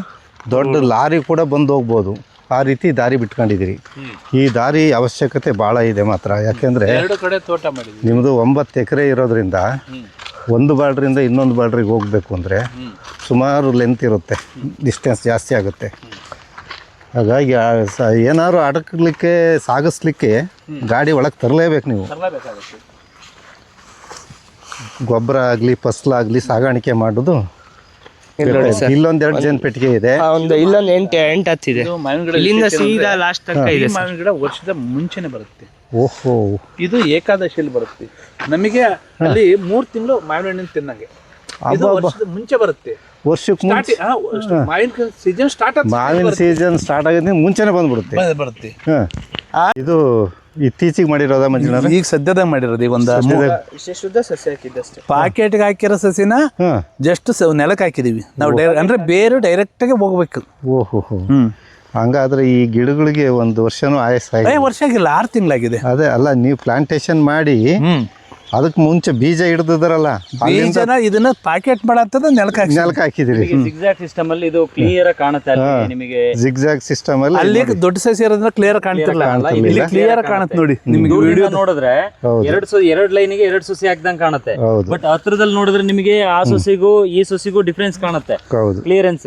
[SPEAKER 2] ದೊಡ್ಡ ಲಾರಿ ಕೂಡ ಬಂದು ಹೋಗ್ಬೋದು, ಆ ರೀತಿ ದಾರಿ ಬಿಟ್ಕೊಂಡಿದ್ದೀರಿ. ಈ ದಾರಿ ಅವಶ್ಯಕತೆ ಭಾಳ ಇದೆ ಮಾತ್ರ. ಯಾಕೆಂದರೆ
[SPEAKER 3] 2 ಕಡೆ ತೋಟ ಮಾಡಿದ್ವಿ.
[SPEAKER 2] ನಿಮ್ಮದು 9 ಎಕರೆ ಇರೋದ್ರಿಂದ ಒಂದು ಬಾರ್ಡ್ರಿಂದ ಇನ್ನೊಂದು ಬಾರ್ಡ್ರಿಗೆ ಹೋಗಬೇಕು ಅಂದರೆ ಸುಮಾರು ಲೆಂತ್ ಇರುತ್ತೆ, ಡಿಸ್ಟೆನ್ಸ್ ಜಾಸ್ತಿ ಆಗುತ್ತೆ. ಹಾಗಾಗಿ ಏನಾದ್ರು ಅಡಕಲಿಕ್ಕೆ ಸಾಗಿಸ್ಲಿಕ್ಕೆ ಗಾಡಿ ಒಳಗೆ ತರಲೇಬೇಕು ನೀವು. ಗೊಬ್ಬರ ಆಗಲಿ ಫಸಲಾಗಲಿ ಸಾಗಾಣಿಕೆ ಮಾಡೋದು. ಇಲ್ಲೊಂದು 2 ಜೇನ್ಪೆಟ್ಟಿಗೆ ಇದೆ,
[SPEAKER 4] ಇಲ್ಲೊಂದು 8 ಹತ್ತಿದೆ. ಇಲ್ಲಿಂದ ಸೀದಾ ಲಾಸ್ಟ್ ತನಕ ಇದೆ.
[SPEAKER 3] ಮಾವಿನ ಗಿಡ ವರ್ಷದ ಮುಂಚೆನೆ ಬರುತ್ತೆ.
[SPEAKER 2] ಓಹೋ,
[SPEAKER 3] ಇದು ಏಕಾದಶಿಯಲ್ಲಿ ಬರುತ್ತೆ. ನಮಗೆ ಅಲ್ಲಿ 3 ತಿಂಗಳು ಮಾವಿನ ಹಣ್ಣಿನ ತಿನ್ನಂಗೆ. ಇದು ವರ್ಷದ ಮುಂಚೆ ಬರುತ್ತೆ.
[SPEAKER 2] ವರ್ಷಕ್ಕೆ
[SPEAKER 3] ಮಾವಿನ ಸೀಸನ್ ಸ್ಟಾರ್ಟ್
[SPEAKER 2] ಆಗೋದಕ್ಕೆ ಮುಂಚೆನೆ ಬಂದ್ಬಿಡುತ್ತೆ. ಇದು ಇತ್ತೀಚೆಗೆ ಮಾಡಿರೋದ ಮಂಜುನಾಥ?
[SPEAKER 3] ಈಗ ಸದ್ಯದಾಗ ಮಾಡಿರೋದು. ಈಗ ಒಂದು
[SPEAKER 4] ಶುದ್ಧ ಸಸ್ಯ ಹಾಕಿದ್ದಷ್ಟೇ.
[SPEAKER 3] ಪಾಕೆಟ್ಗೆ ಹಾಕಿರೋ ಸಸಿನ ಜಸ್ಟ್ ನೆಲಕ್ಕೆ ಹಾಕಿದೀವಿ ನಾವು. ಅಂದ್ರೆ ಬೇರೆ ಡೈರೆಕ್ಟ್ ಆಗಿ ಹೋಗ್ಬೇಕು.
[SPEAKER 2] ಓಹೋ, ಹಂಗಾದ್ರೆ ಈ ಗಿಡಗಳಿಗೆ 1 ವರ್ಷನೂ
[SPEAKER 3] ವರ್ಷ ಆಗಿಲ್ಲ, 6 ತಿಂಗಳಾಗಿದೆ.
[SPEAKER 2] ಅದೇ ಅಲ್ಲ, ನೀವು ಪ್ಲಾಂಟೇಶನ್ ಮಾಡಿ ಅದಕ್ಕೆ ಮುಂಚೆ ಬೀಜ ಹಿಡಿದಿದ್ದಾರಲ್ಲ,
[SPEAKER 3] ಬೀಜನ ಇದನ್ನ ಪ್ಯಾಕೆಟ್ ಮಾಡತ್ತದ ನೆಲಕ್ಕೆ
[SPEAKER 2] ಹಾಕಿದಿರಿ.
[SPEAKER 1] ಜಿಗ್ಜಾಗ್ ಸಿಸ್ಟಮ್ ಅಲ್ಲಿ ಇದು ಕ್ಲಿಯರ್ ಕಾಣುತ್ತೆ ನಿಮಗೆ.
[SPEAKER 2] ಜಿಗ್ಜಾಗ್ ಸಿಸ್ಟಮ್ ಅಲ್ಲಿ
[SPEAKER 3] ಅಲ್ಲಿ ದೊಡ್ಡ ಸಸಿ ಇರೋದ್ರಿಂದ ಕ್ಲಿಯರ್ ಕಾಣ್ತಿರಲ್ಲ, ಇಲ್ಲಿ ಕ್ಲಿಯರ್ ಕಾಣುತ್ತೆ ನೋಡಿ ನಿಮಗೆ. ವಿಡಿಯೋ
[SPEAKER 1] ನೋಡಿದ್ರೆ 2 ಲೈನಿಗೆ 2 ಸಸಿ ಹಾಕ್ದಂಗೆ ಕಾಣುತ್ತೆ. ಬಟ್ ಹತ್ರದಲ್ಲಿ ನೋಡಿದ್ರೆ ನಿಮಗೆ ಆ ಸಸಿಗೂ ಈ ಸಸಿಗೂ ಡಿಫ್ರೆನ್ಸ್ ಕಾಣುತ್ತೆ. ಕ್ಲಿಯರೆನ್ಸ್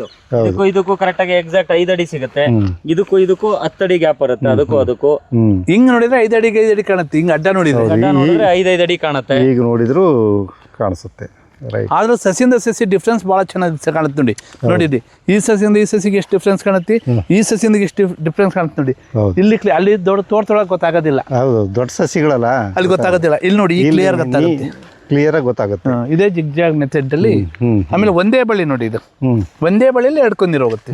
[SPEAKER 1] ಇದಕ್ಕೂ ಕರೆಕ್ಟ್ ಆಗಿ ಎಕ್ಸಾಕ್ಟ್ 5 ಅಡಿ ಸಿಗುತ್ತೆ. ಇದಕ್ಕೂ 10 ಅಡಿ ಗ್ಯಾಪ್ ಬರುತ್ತೆ. ಅದಕ್ಕೂ
[SPEAKER 3] ಹಿಂಗ್ ನೋಡಿದ್ರೆ 5 ಅಡಿಗೆ 5 ಅಡಿ ಕಾಣುತ್ತೆ. ಹಿಂಗ್ ಅಡ್ಡ ನೋಡಿದ್ರೆ
[SPEAKER 1] 5 ಅಡಿ ಕಾಣುತ್ತೆ.
[SPEAKER 2] ಈಗ ನೋಡಿದ್ರು ಕಾಣಿಸುತ್ತೆ.
[SPEAKER 3] ಆದ್ರೂ ಸಸಿಯಿಂದ ಸಸಿ ಡಿಫ್ರೆನ್ಸ್ ಬಹಳ ಚೆನ್ನಾಗಿ ಕಾಣುತ್ತೆ ನೋಡಿ. ನೋಡಿದ್ರಿ, ಈ ಸಸಿಯಿಂದ ಈ ಸಸಿಗೆ ಎಷ್ಟು ಡಿಫ್ರೆನ್ಸ್ ಕಾಣುತ್ತೆ, ಈ ಸಸಿಯಿಂದ ಎಷ್ಟು ಡಿಫ್ರೆನ್ಸ್ ಕಾಣುತ್ತೆ ನೋಡಿ. ಇಲ್ಲಿ ಅಲ್ಲಿ ದೊಡ್ಡ ತೋಟದೊಳಗೆ ಗೊತ್ತಾಗೋದಿಲ್ಲ.
[SPEAKER 2] ಹೌದು, ದೊಡ್ಡ ಸಸಿಗಳಲ್ಲ, ಅಲ್ಲಿ
[SPEAKER 3] ಗೊತ್ತಾಗೋದಿಲ್ಲ. ಇಲ್ಲಿ ನೋಡಿ, ಕ್ಲಿಯರ್ ಗೊತ್ತಾಗುತ್ತೆ,
[SPEAKER 2] ಕ್ಲಿಯರ್ ಆಗಿ ಗೊತ್ತಾಗುತ್ತೆ.
[SPEAKER 3] ಇದೇ ಜಿಗ್ಜಾಗ್ ಮೆಥಡ್ ಅಲ್ಲಿ. ಆಮೇಲೆ ಒಂದೇ ಬಳ್ಳಿ ನೋಡಿ, ಇದು ಒಂದೇ ಬಳ್ಳಿಯಲ್ಲಿ ಎಡ್ಕೊಂಡಿರೋಗುತ್ತೆ.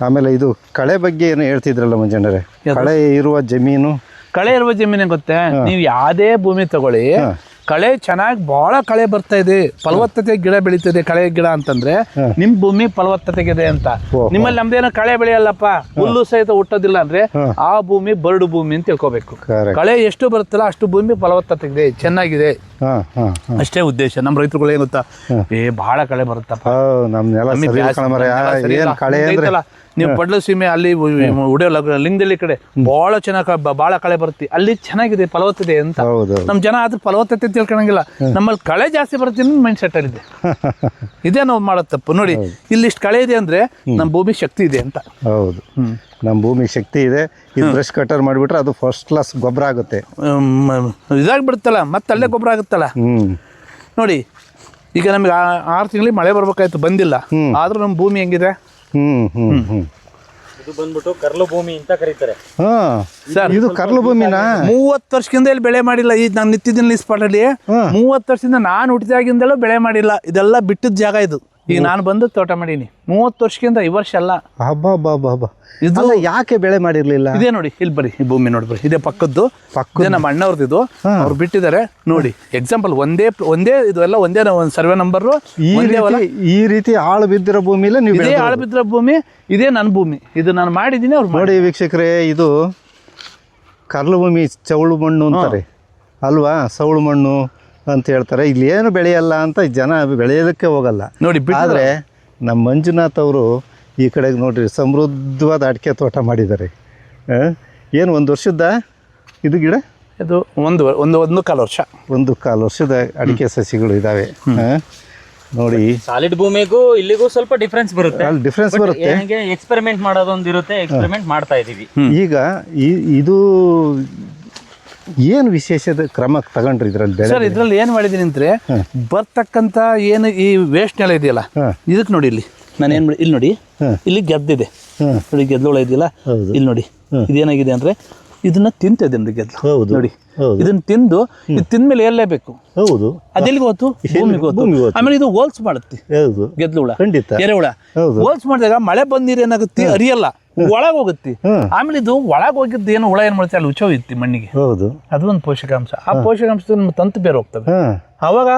[SPEAKER 2] ಆಮೇಲೆ ಇದು ಕಳೆ ಬಗ್ಗೆ ಏನು ಹೇಳ್ತಿದ್ರಲ್ಲ ಮಂಜಣ್ಣರೇ, ಕಳೆ ಇರುವ ಜಮೀನು.
[SPEAKER 3] ಕಳೆ ಇರುವ ಜಮೀನೇ ಗೊತ್ತೇ, ನೀವು ಯಾವ್ದೇ ಭೂಮಿ ತಗೊಳ್ಳಿ, ಕಳೆ ಚೆನ್ನಾಗಿ ಬಹಳ ಕಳೆ ಬರ್ತಾ ಇದೆ, ಫಲವತ್ತತೆ ಗಿಡ ಬೆಳೀತದೆ. ಕಳೆ ಗಿಡ ಅಂತಂದ್ರೆ ನಿಮ್ ಭೂಮಿ ಫಲವತ್ತತೆಗಿದೆ ಅಂತ. ನಿಮ್ಮಲ್ಲಿ ನಮ್ದೇನೋ ಕಳೆ ಬೆಳೆಯಲ್ಲಪ್ಪ, ಹುಲ್ಲು ಸಹಿತ ಹುಟ್ಟೋದಿಲ್ಲ ಅಂದ್ರೆ ಆ ಭೂಮಿ ಬರಡು ಭೂಮಿ ಅಂತ ತಿಳ್ಕೊಬೇಕು. ಕಳೆ ಎಷ್ಟು ಬರುತ್ತಲ್ಲ ಅಷ್ಟು ಭೂಮಿ ಫಲವತ್ತತೆ ಇದೆ, ಚೆನ್ನಾಗಿದೆ, ಅಷ್ಟೇ ಉದ್ದೇಶ. ನಮ್ಮ ರೈತರುಗಳು ಏನ್ ಗೊತ್ತಾ, ಬಹಳ ಕಳೆ ಬರುತ್ತಪ್ಪ, ನೀವು ಪಡ್ಲ ಸೀಮೆ ಅಲ್ಲಿ ಉಡಿಯೋ ಲಿಂಗದಲ್ಲಿ ಕಡೆ ಬಹಳ ಚೆನ್ನಾಗಿ ಬಹಳ ಕಳೆ ಬರುತ್ತೆ, ಅಲ್ಲಿ ಚೆನ್ನಾಗಿದೆ ಫಲವತ್ತತೆ ಅಂತ. ನಮ್ ಜನ ಅದ್ರ ಫಲವತ್ತತೆ ತಿಳ್ಕೊಳಂಗಿಲ್ಲ. ನಮ್ಮಲ್ಲಿ ಕಳೆ ಜಾಸ್ತಿ ಬರುತ್ತೆ ಮೈಂಡ್ ಸೆಟ್ ಅಲ್ಲಿ ಇದೆ. ಇದೇ ನಾವು ಮಾಡೋ ತಪ್ಪು ನೋಡಿ. ಇಲ್ಲಿ ಇಷ್ಟು ಕಳೆ ಇದೆ ಅಂದ್ರೆ ನಮ್ಮ ಭೂಮಿ ಶಕ್ತಿ ಇದೆ ಅಂತ.
[SPEAKER 2] ಹೌದು, ನಮ್ಮ ಭೂಮಿ ಶಕ್ತಿ ಇದೆ. ಇದು ಬ್ರಷ್ ಕಟರ್ ಮಾಡಿಬಿಟ್ರೆ ಅದು ಫಸ್ಟ್ ಕ್ಲಾಸ್ ಗೊಬ್ಬರ ಆಗುತ್ತೆ.
[SPEAKER 3] ಇದಾಗ್ಬಿಡುತ್ತಲ್ಲ, ಮತ್ತೆ ಅಲ್ಲೇ ಗೊಬ್ಬರ ಆಗುತ್ತಲ್ಲ ನೋಡಿ. ಈಗ ನಮಗೆ 6 ತಿಂಗಳಿಗೆ ಮಳೆ ಬರ್ಬೇಕಾಯ್ತು, ಬಂದಿಲ್ಲ. ಆದ್ರೂ ನಮ್ಮ ಭೂಮಿ ಹೆಂಗಿದೆ.
[SPEAKER 1] ಇದು ಬಂದ್ಬಿಟ್ಟು ಕರ್ಲು ಭೂಮಿ ಅಂತ ಕರೀತಾರೆ.
[SPEAKER 3] ಸರ್,
[SPEAKER 2] ಇದು ಕರ್ಲು ಭೂಮಿನ
[SPEAKER 3] 30 ವರ್ಷದಿಂದ ಇಲ್ಲಿ ಬೆಳೆ ಮಾಡಿಲ್ಲ. ಈಗ ನಾನು ನಿಂತಿದ್ದೀನಿ ಈ ಸ್ಪಾಟ್ ಅಲ್ಲಿ. 30 ವರ್ಷದಿಂದ ನಾನು ಹುಟ್ಟಿದಾಗಿಂದಲೂ ಬೆಳೆ ಮಾಡಿಲ್ಲ. ಇದೆಲ್ಲ ಬಿಟ್ಟಿದ್ದ ಜಾಗ ಇದು. ಈಗ ನಾನು ಬಂದು ತೋಟ ಮಾಡೀನಿ 30 ವರ್ಷಕ್ಕಿಂತ ಈ ವರ್ಷ ಅಲ್ಲ.
[SPEAKER 2] ಹಬ್ಬ
[SPEAKER 3] ಇದು
[SPEAKER 2] ಯಾಕೆ ಬೆಳೆ ಮಾಡಿರ್ಲಿಲ್ಲ?
[SPEAKER 3] ಇದೇ ನೋಡಿ, ಇಲ್ಲಿ ಬರ್ರಿ, ಈ ಭೂಮಿ ನೋಡಿ ಬರ್ರಿ, ಇದೇ ಪಕ್ಕದ್ದು ಇದೇ ನಮ್ಮ ಅಣ್ಣವ್ರದ್ದು. ಇದು ಅವ್ರು ಬಿಟ್ಟಿದ್ದಾರೆ ನೋಡಿ. ಎಕ್ಸಾಂಪಲ್ ಒಂದೇ ಇದು ಎಲ್ಲ ಒಂದೇ ಒಂದು ಸರ್ವೆ ನಂಬರು.
[SPEAKER 2] ಈ ರೀತಿ ಆಳು ಬಿದ್ದಿರೋ ಭೂಮಿಲೇ ನೀವು
[SPEAKER 3] ಇದೇ ಆಳು ಬಿದ್ದಿರೋ ಭೂಮಿ, ಇದೇ ನನ್ನ ಭೂಮಿ. ಇದು ನಾನು ಮಾಡಿದ್ದೀನಿ. ಅವ್ರು
[SPEAKER 2] ನೋಡಿ ವೀಕ್ಷಕರೇ, ಇದು ಕರ್ಲು ಭೂಮಿ, ಚೌಳು ಮಣ್ಣು ಅಂತಾರೆ ಅಲ್ವಾ, ಸೌಳು ಮಣ್ಣು ಅಂತ ಹೇಳ್ತಾರೆ. ಇಲ್ಲಿ ಏನು ಬೆಳೆಯಲ್ಲ ಅಂತ ಜನ ಬೆಳೆಯೋದಕ್ಕೆ ಹೋಗಲ್ಲ
[SPEAKER 3] ನೋಡಿ.
[SPEAKER 2] ಆದರೆ ನಮ್ಮ ಮಂಜುನಾಥ್ ಅವರು ಈ ಕಡೆಗೆ ನೋಡ್ರಿ ಸಮೃದ್ಧವಾದ ಅಡಿಕೆ ತೋಟ ಮಾಡಿದ್ದಾರೆ. ಏನು 1 ವರ್ಷದ ಇದು ಗಿಡ?
[SPEAKER 3] ಇದು ಒಂದು ಕಾಲು ವರ್ಷ,
[SPEAKER 2] 1.25 ವರ್ಷದ ಅಡಿಕೆ ಸಸಿಗಳು ಇದ್ದಾವೆ. ನೋಡಿ,
[SPEAKER 1] ಸಾಲಿಡ್ ಭೂಮಿಗೂ ಇಲ್ಲಿಗೂ ಸ್ವಲ್ಪ ಡಿಫ್ರೆನ್ಸ್ ಬರುತ್ತೆ.
[SPEAKER 2] ಅಲ್ಲಿ ಡಿಫ್ರೆನ್ಸ್ ಬರುತ್ತೆ.
[SPEAKER 1] ಎಕ್ಸ್ಪೆರಿಮೆಂಟ್ ಮಾಡೋದೊಂದು ಇರುತ್ತೆ, ಎಕ್ಸ್ಪೆರಿಮೆಂಟ್ ಮಾಡ್ತಾ ಇದೀವಿ.
[SPEAKER 2] ಈಗ ಇದು ಏನು ವಿಶೇಷದ ಕ್ರಮ ತಗೊಂಡ್ರಿ ಇದ್ರಲ್ಲಿ?
[SPEAKER 3] ಸರ್, ಇದ್ರಲ್ಲಿ ಏನು ಮಾಡಿದ್ದೀನಿ ಅಂದರೆ ಬರ್ತಕ್ಕಂಥ ಏನು ಈ ವೇಸ್ಟ್ ನೆಲ ಇದೆಯಲ್ಲ, ಇದಕ್ಕೆ ನೋಡಿ, ಇಲ್ಲಿ ನಾನು ಏನು ಇಲ್ಲಿ ನೋಡಿ, ಇಲ್ಲಿ ಗೆದ್ದಿದೆ ನೋಡಿ, ಗೆದ್ದೊಳ ಇದೆಯಲ್ಲ, ಇಲ್ಲಿ ನೋಡಿ ಇದೇನಾಗಿದೆ ಅಂದರೆ ಇದನ್ನ ತಿಂತಿದ್ದೇನೆ ಗೆದ್ದು ನೋಡಿ. ಇದನ್ನ ತಿಂದು ಇದು ತಿಂದ್ಮೇಲೆ ಏರ್ಲೇಬೇಕು.
[SPEAKER 2] ಹೌದು,
[SPEAKER 3] ಅದೆಲ್ಲಿಗೆ ಹೋಯ್ತು? ಭೂಮಿಗೆ ಹೋಯ್ತು. ಆಮೇಲೆ ಇದು ಹೋಲ್ಸ್ ಮಾಡುತ್ತೆ ಗೆದ್ದುಳ, ಎರೆಹುಳ. ಹೋಲ್ಸ್ ಮಾಡಿದಾಗ ಮಳೆ ಬಂದ ನೀರು ಏನಾಗುತ್ತೆ, ಅರಿಯಲ್ಲ, ಒಳಗೆ ಹೋಗುತ್ತೆ. ಆಮೇಲೆ ಇದು ಒಳಗೆ ಹೋಗಿದ್ದು ಏನು ಹುಳ ಏನ್ ಮಾಡುತ್ತೆ, ಅಲ್ಲಿ ಉಚ್ಚೋಗಿತ್ತು ಮಣ್ಣಿಗೆ.
[SPEAKER 2] ಹೌದು, ಅದು
[SPEAKER 3] ಒಂದು ಪೋಷಕಾಂಶ. ಆ ಪೋಷಕಾಂಶ ನಮ್ಮ ತಂತು ಬೇರೆ ಹೋಗ್ತವೆ. ಅವಾಗ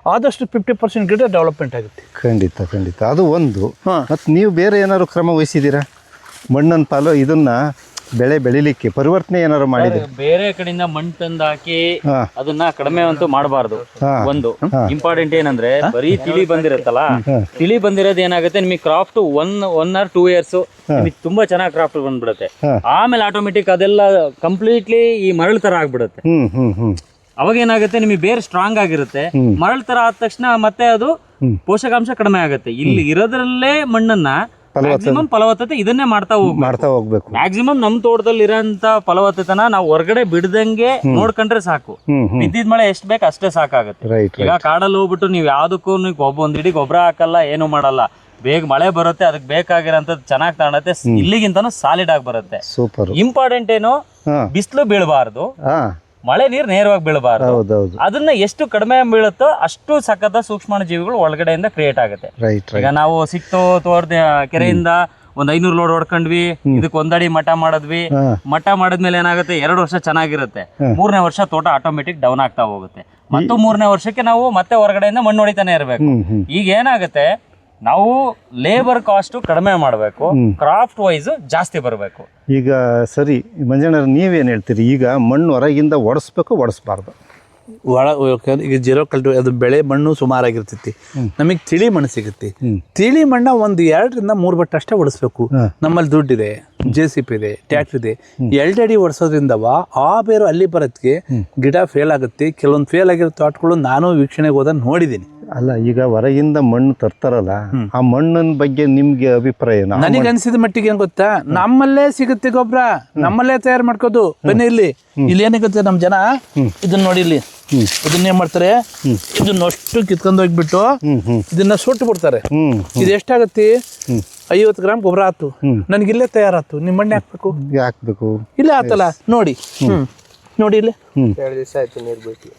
[SPEAKER 3] ಆದಷ್ಟು 50% ಗಿಡ ಡೆವಲಪ್ಮೆಂಟ್ ಆಗುತ್ತೆ.
[SPEAKER 2] ಖಂಡಿತ ಅದು ಒಂದು. ಮತ್ತು ನೀವು ಬೇರೆ ಏನಾದ್ರು ಕ್ರಮ ವಹಿಸಿದ್ದೀರಾ? ಮಣ್ಣನ್ನು ಪಾಲು ಇದನ್ನ ಬೆಳೆ ಬೆಳಿಲಿಕ್ಕೆ ಪರಿವರ್ತನೆ ಏನಾದ್ರು ಮಾಡಿದ್ರೆ?
[SPEAKER 1] ಬೇರೆ ಕಡೆಯಿಂದ ಮಣ್ಣು ತಂದು ಹಾಕಿ ಅದನ್ನ ಕಡಿಮೆ ಅಂತೂ ಮಾಡಬಾರ್ದು. ಒಂದು ಇಂಪಾರ್ಟೆಂಟ್ ಏನಂದ್ರೆ, ಬರೀ ತಿಳಿ ಬಂದಿರತ್ತಲ್ಲ, ತಿಳಿ ಬಂದಿರೋದು ಏನಾಗುತ್ತೆ, ನಿಮಗೆ ಕ್ರಾಫ್ಟ್ 1 or 2 years ನಿಮಗೆ ತುಂಬಾ ಚೆನ್ನಾಗಿ ಕ್ರಾಫ್ಟ್ ಬಂದ್ಬಿಡುತ್ತೆ. ಆಮೇಲೆ ಆಟೋಮೆಟಿಕ್ ಅದೆಲ್ಲ ಕಂಪ್ಲೀಟ್ಲಿ ಈ ಮರಳು ತರ ಆಗ್ಬಿಡುತ್ತೆ. ಅವಾಗ ಏನಾಗುತ್ತೆ, ನಿಮಗೆ ಬೇರೆ ಸ್ಟ್ರಾಂಗ್ ಆಗಿರುತ್ತೆ. ಮರಳು ತರ ಆದ ತಕ್ಷಣ ಮತ್ತೆ ಅದು ಪೋಷಕಾಂಶ ಕಡಿಮೆ ಆಗುತ್ತೆ. ಇಲ್ಲಿ ಇರೋದ್ರಲ್ಲೇ ಮಣ್ಣನ್ನ ಮ್ಯಾಕ್ಸಿಮಮ್ ಫಲವತ್ತತೆ ಇದನ್ನೇ ಮಾಡ್ತಾ ಹೋಗ್ಬೇಕು. ಮ್ಯಾಕ್ಸಿಮಮ್ ನಮ್ ತೋಟದಲ್ಲಿ ಇರೋಂತ ಫಲವತ್ತತೆನ ನಾವು ಹೊರಗಡೆ ಬಿಡದಂಗೆ ನೋಡ್ಕೊಂಡ್ರೆ ಸಾಕು. ಬಿದ್ದಿದ್ ಮಳೆ ಎಷ್ಟ್ ಬೇಕು ಅಷ್ಟೇ ಸಾಕಾಗುತ್ತೆ. ಈಗ ಕಾಡಲ್ಲಿ ಹೋಗ್ಬಿಟ್ಟು ನೀವು ಯಾವ್ದಕ್ಕೂ ಒಂದ್ ಇಡೀ ಗೊಬ್ಬರ ಹಾಕಲ್ಲ, ಏನು ಮಾಡಲ್ಲ. ಬೇಗ ಮಳೆ ಬರುತ್ತೆ, ಅದಕ್ಕೆ ಬೇಕಾಗಿರೋಂಥದ್ದು ಚೆನ್ನಾಗಿ ತಗೊಳತ್ತೆ. ಇಲ್ಲಿಗಿಂತನೂ ಸಾಲಿಡ್ ಆಗಿ ಬರುತ್ತೆ. ಇಂಪಾರ್ಟೆಂಟ್ ಏನು, ಬಿಸಿಲು ಬೀಳಬಾರ್ದು, ಮಳೆ ನೀರು ನೇರವಾಗಿ ಬೀಳಬಾರ್ದು. ಅದನ್ನ ಎಷ್ಟು ಕಡಿಮೆ ಬೀಳುತ್ತೋ ಅಷ್ಟು ಸಖತ್ ಸೂಕ್ಷ್ಮಾಣು ಜೀವಿಗಳು ಒಳಗಡೆಯಿಂದ ಕ್ರಿಯೇಟ್ ಆಗುತ್ತೆ. ಈಗ ನಾವು ಸಿಕ್ತು ತೋಟದ ಕೆರೆಯಿಂದ ಒಂದ್ 500 ಲೋಡ್ ಹೊಡ್ಕೊಂಡ್ವಿ, ಇದಕ್ಕೆ 1 ಅಡಿ ಮಠ ಮಾಡಿದ್ವಿ. ಮಠ ಮಾಡಿದ್ಮೇಲೆ ಏನಾಗುತ್ತೆ, 2 ವರ್ಷ ಚೆನ್ನಾಗಿರುತ್ತೆ. 3ನೇ ವರ್ಷ ತೋಟ ಆಟೋಮೆಟಿಕ್ ಡೌನ್ ಆಗ್ತಾ ಹೋಗುತ್ತೆ. ಮತ್ತು 3ನೇ ವರ್ಷಕ್ಕೆ ನಾವು ಮತ್ತೆ ಹೊರಗಡೆಯಿಂದ ಮಣ್ಣು ಹೊಡಿತಾನೆ ಇರಬೇಕು. ಈಗ ಏನಾಗುತ್ತೆ, ನಾವು ಲೇಬರ್ ಕಾಸ್ಟ್ ಕಡಿಮೆ ಮಾಡಬೇಕು, ಕ್ರಾಫ್ಟ್ ವೈಸ್ ಜಾಸ್ತಿ ಬರಬೇಕು.
[SPEAKER 2] ಈಗ ಸರಿ ಮಂಜಣ್ಣವ್ರೆ, ನೀವೇನು ಹೇಳ್ತೀರಿ? ಈಗ ಮಣ್ಣು ಹೊರಗಿಂದ ಒಡಿಸ್ಬಾರ್ದು?
[SPEAKER 3] ಈಗ ಜೀರೋ ಕಲ್ಟಿವ್ ಅದು ಬೆಳೆ ಮಣ್ಣು ಸುಮಾರಾಗಿರ್ತೈತಿ. ನಮಗೆ ತಿಳಿ ಮಣ್ಣು ಸಿಗುತ್ತೆ. ತಿಳಿ ಮಣ್ಣ 1 2ರಿಂದ 3 ಬಟ್ಟೆ ಅಷ್ಟೇ ಒಡಿಸ್ಬೇಕು. ನಮ್ಮಲ್ಲಿ ದುಡ್ಡಿದೆ, JCP ಇದೆ, ಟ್ಯಾಕ್ಟರ್ ಇದೆ. 2 ಅಡಿ ಒಡಿಸೋದ್ರಿಂದವ ಆ ಬೇರು ಅಲ್ಲಿ ಬರೋದಕ್ಕೆ ಗಿಡ ಫೇಲ್ ಆಗುತ್ತೆ. ಕೆಲವೊಂದು ಫೇಲ್ ಆಗಿರೋ ತೋಟಗಳು ನಾನು ವೀಕ್ಷಣೆಗೆ ಹೋದ ನೋಡಿದ್ದೀನಿ.
[SPEAKER 2] ಅಲ್ಲ, ಈಗ ಹೊರಗಿಂದ ಮಣ್ಣು ತರ್ತಾರಲ್ಲ, ಆ ಮಣ್ಣಿನ ಬಗ್ಗೆ ನಿಮ್ಗೆ ಅಭಿಪ್ರಾಯ?
[SPEAKER 3] ನನಗೆ ಅನ್ಸಿದ ಮಟ್ಟಿಗೆ ಏನ್ ಗೊತ್ತಾ, ನಮ್ಮಲ್ಲೇ ಸಿಗುತ್ತೆ ಗೊಬ್ಬರ, ನಮ್ಮಲ್ಲೇ ತಯಾರು ಮಾಡ್ಕೋದು. ಬನ್ನಿ ಇಲ್ಲಿ ಏನಾಗುತ್ತೆ, ನಮ್ ಜನ ಇದನ್ನ ನೋಡಿ, ಇಲ್ಲಿ ಇದನ್ನ ಏನ್ ಮಾಡ್ತಾರೆ, ಇದನ್ನ ಅಷ್ಟು ಕಿತ್ಕೊಂಡು ಹೋಗ್ಬಿಟ್ಟು ಇದನ್ನ ಸುಟ್ಟು ಬಿಡ್ತಾರೆ. ಇದು ಎಷ್ಟಾಗತ್ತೆ, 50 ಗ್ರಾಮ್ ಗೊಬ್ಬರ ಆಯ್ತು, ನನ್ಗಿಲ್ಲೇ ತಯಾರಾಯ್ತು. ನಿಮ್ಮ ಮಣ್ಣೆ ಹಾಕ್ಬೇಕು, ಇಲ್ಲೇ ಆತಲ್ಲ ನೋಡಿ. ನೋಡಿ ಇಲ್ಲಿ
[SPEAKER 4] 2 ದಿವಸ ಆಯ್ತು ನೀರು ಬಿಟ್ಟು.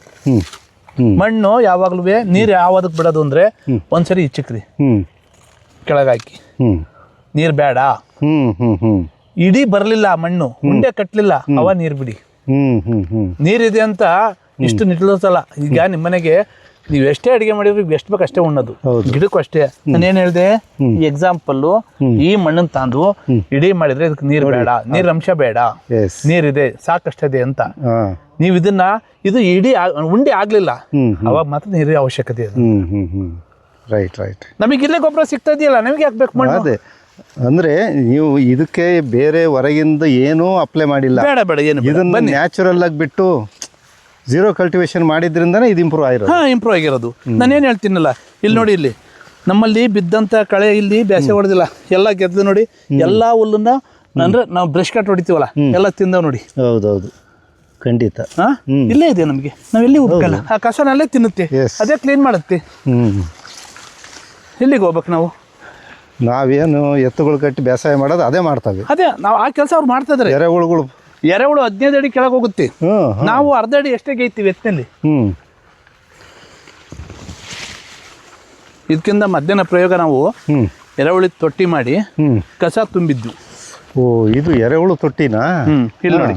[SPEAKER 3] ಮಣ್ಣು ಯಾವಾಗ್ಲೂ ನೀರು ಯಾವ್ದಕ್ ಬಿಡೋದು ಅಂದ್ರೆ, ಒಂದ್ಸರಿ ಇಚ್ಚಿಕ್ರಿ ಕೆಳಗಾಕಿ, ನೀರ್ ಬೇಡ, ಇಡೀ ಬರ್ಲಿಲ್ಲ ಮಣ್ಣು, ಉಂಡೆ ಕಟ್ಲಿಲ್ಲ, ಅವ ನೀರ್ ಬಿಡಿ. ನೀರಿದೆ ಅಂತ ಇಷ್ಟು ನಿಟ್ಲೋಸಲ್ಲ. ಈಗ ನಿಮ್ಮನೆಗೆ ನೀವು ಎಷ್ಟೇ ಅಡಿಗೆ ಮಾಡಿದ್ರು ಎಷ್ಟು ಬೇಕು ಅಷ್ಟೇ ಉಣ್ಣೋದು, ಗಿಡಕ್ಕೂ ಅಷ್ಟೇ. ನಾನೇನ್ ಹೇಳ್ದೆ, ಈ ಎಕ್ಸಾಂಪಲ್ ಈ ಮಣ್ಣನ್ನು ತಂದು ಇಡೀ ಮಾಡಿದ್ರೆ ಇದಕ್ಕೆ ನೀರು ಬೇಡ, ನೀರ್ ಅಂಶ ಬೇಡ, ನೀರಿದೆ ಸಾಕಷ್ಟಿದೆ ಅಂತ. ನೀವು ಇದನ್ನ ಇದು ಇಡೀ ಉಂಡೆ ಆಗ್ಲಿಲ್ಲ, ಅವಾಗ ಮಾತ್ರ ನೀರಿನ ಅವಶ್ಯಕತೆ ಇದೆ. ನಮಗೆ ಇಲ್ಲೇ ಗೊಬ್ಬರ ಸಿಗ್ತಾ ಇದೆಯಲ್ಲ, ನಮಗೆ ಹಾಕ್ಬೇಕು ಮಣ್ಣು.
[SPEAKER 2] ಅದೇ ಅಂದ್ರೆ ನೀವು ಇದಕ್ಕೆ ಬೇರೆ ಹೊರಗಿಂದ ಏನೂ ಅಪ್ಲೈ ಮಾಡಿಲ್ಲ,
[SPEAKER 3] ಬೇಡ ಏನು,
[SPEAKER 2] ಇದನ್ನ ನ್ಯಾಚುರಲ್ ಆಗಿ ಬಿಟ್ಟು ಝೀರೋ ಕಲ್ಟಿವೇಶನ್ ಮಾಡಿದ್ರಿಂದನೇ ಇದು ಇಂಪ್ರೂವ್
[SPEAKER 3] ಆಗಿರೋದು. ನಾನೇನು ಹೇಳ್ತೀನಲ್ಲ, ಇಲ್ಲಿ ನೋಡಿ, ಇಲ್ಲಿ ನಮ್ಮಲ್ಲಿ ಬಿದ್ದಂಥ ಕಳೆ ಇಲ್ಲಿ ಬ್ಯಾಸೆ ಹೊಡೆದಿಲ್ಲ, ಎಲ್ಲ ಗೆದ್ದು ನೋಡಿ. ಎಲ್ಲ ಹುಲ್ಲನ್ನ ಅಂದ್ರೆ ನಾವು ಬ್ರಷ್ ಕಟ್ ಹೊಡಿತೀವಲ್ಲ, ಎಲ್ಲ ತಿಂದವ್ ನೋಡಿ.
[SPEAKER 2] ಹೌದೌದು, ಖಂಡಿತ.
[SPEAKER 3] ಇಲ್ಲೇ ಇದೆ ನಮಗೆ, ನಾವೆಲ್ಲಿ ಹುಡುಕಲ್ಲ, ಆ ಕಸನಲ್ಲೇ ತಿನ್ನುತ್ತೆ, ಅದೇ ಕ್ಲೀನ್ ಮಾಡುತ್ತೆ. ಎಲ್ಲಿಗೆ ಹೋಗ್ಬೇಕು ನಾವು?
[SPEAKER 2] ನಾವೇನು ಎತ್ತುಗಳು ಕಟ್ಟಿ ಬೇಸಾಯ ಮಾಡೋದು ಅದೇ ಮಾಡ್ತವೆ.
[SPEAKER 3] ಅದೇ ನಾವು ಆ ಕೆಲಸ ಅವ್ರು ಮಾಡ್ತಾ ಇದಾರೆ.
[SPEAKER 2] ಎರೆಹುಳುಗಳು
[SPEAKER 3] 15 ಅಡಿ ಕೆಳಗೆ ಹೋಗುತ್ತೆ, ನಾವು 1/2 ಅಡಿ ಎಷ್ಟೇ ಗೈತೀವಿ ಎತ್ತಿನಲ್ಲಿ. ಇದಕ್ಕಿಂತ ಮಧ್ಯಾಹ್ನ ಪ್ರಯೋಗ ನಾವು ಎರೆಹುಳಿ ತೊಟ್ಟಿ ಮಾಡಿ ಕಸ ತುಂಬಿದ್ದು.
[SPEAKER 2] ಓ, ಇದು ಎರೆಹುಳು ತೊಟ್ಟಿನಾ?
[SPEAKER 3] ಇಲ್ಲಿ ನೋಡಿ,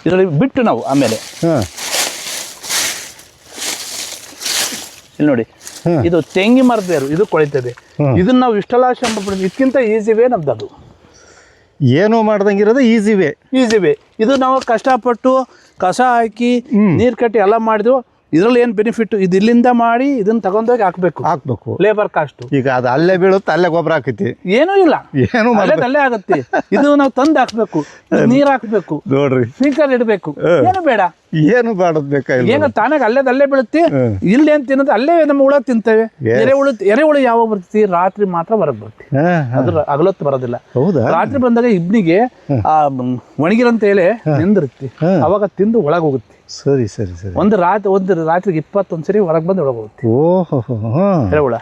[SPEAKER 3] ಇದರಲ್ಲಿ ಬಿಟ್ಟು ನಾವು ಆಮೇಲೆ ಇಲ್ಲಿ ನೋಡಿ, ಇದು ತೆಂಗಿ ಮರದ ಬೇರು, ಇದು ಕೊಳಿತದೆ. ಇದನ್ನ ನಾವು ಇಷ್ಟೆಲ್ಲ ಶ್ರಮ ಇದಕ್ಕಿಂತ ಈಸಿವೇ ನಮ್ದು. ಅದು
[SPEAKER 2] ಏನೋ ಮಾಡ್ದಂಗಿರೋದು ಈಸಿವೇ.
[SPEAKER 3] ಇದು ನಾವು ಕಷ್ಟಪಟ್ಟು ಕಸ ಹಾಕಿ ನೀರು ಕಟ್ಟಿ ಎಲ್ಲ ಮಾಡಿದ್ವು. ಇದ್ರಲ್ಲಿ ಏನು ಬೆನಿಫಿಟ್, ಇದು ಇಲ್ಲಿಂದ ಮಾಡಿ ಇದನ್ನ ತಗೊಂಡೋಗಿ ಹಾಕ್ಬೇಕು ಲೇಬರ್ ಕಾಸ್ಟ್.
[SPEAKER 2] ಈಗ ಅದು ಅಲ್ಲೇ ಬೀಳುತ್ತೆ, ಅಲ್ಲೇ ಗೊಬ್ಬರ ಹಾಕೈತಿ,
[SPEAKER 3] ಏನೂ ಇಲ್ಲ, ಅಲ್ಲೇ ಆಗುತ್ತೆ. ಇದು ನಾವು ತಂದು ಹಾಕ್ಬೇಕು, ನೀರ್ ಹಾಕ್ಬೇಕು, ನೋಡ್ರಿ ಸ್ಪೀಕರ್ ಇಡಬೇಕು, ಏನು ಬೇಡ,
[SPEAKER 2] ಏನು ಮಾಡೋದ್ ಬೇಕಾಗಿಲ್ಲ.
[SPEAKER 3] ಏನು ತಾನಾಗ ಅಲ್ಲೇ ಬೀಳುತ್ತೆ. ಇಲ್ಲಿ ಏನ್ ತಿನ್ನೋದು ಅಲ್ಲೇ ನಮ್ಮ ಹುಳ ತಿಂತೇವೆ. ಎರೆಹುಳು ಯಾವಾಗ ಬರ್ತೀವಿ? ರಾತ್ರಿ ಮಾತ್ರ ಹೊರಗೆ ಬರ್ತೀವಿ, ಅದ್ರ ಹಗಲೊತ್ತು ಬರೋದಿಲ್ಲ. ರಾತ್ರಿ ಬಂದಾಗ ಇಬ್ನಿಗೆ ಆ ಒಣಗಿರಂತ ಎಲೆ ನಿಂದಿರುತ್ತೆ, ಅವಾಗ ತಿಂದು ಒಳಗೆ ಹೋಗುತ್ತೆ.
[SPEAKER 2] ಸರಿ.
[SPEAKER 3] ಒಂದು ರಾತ್ರಿಗೆ 21 ಸರಿ ಹೊರಗೆ ಬಂದು ಒಳಗೆ ಹೋಗುತ್ತೆ ಎರೆಹುಳ.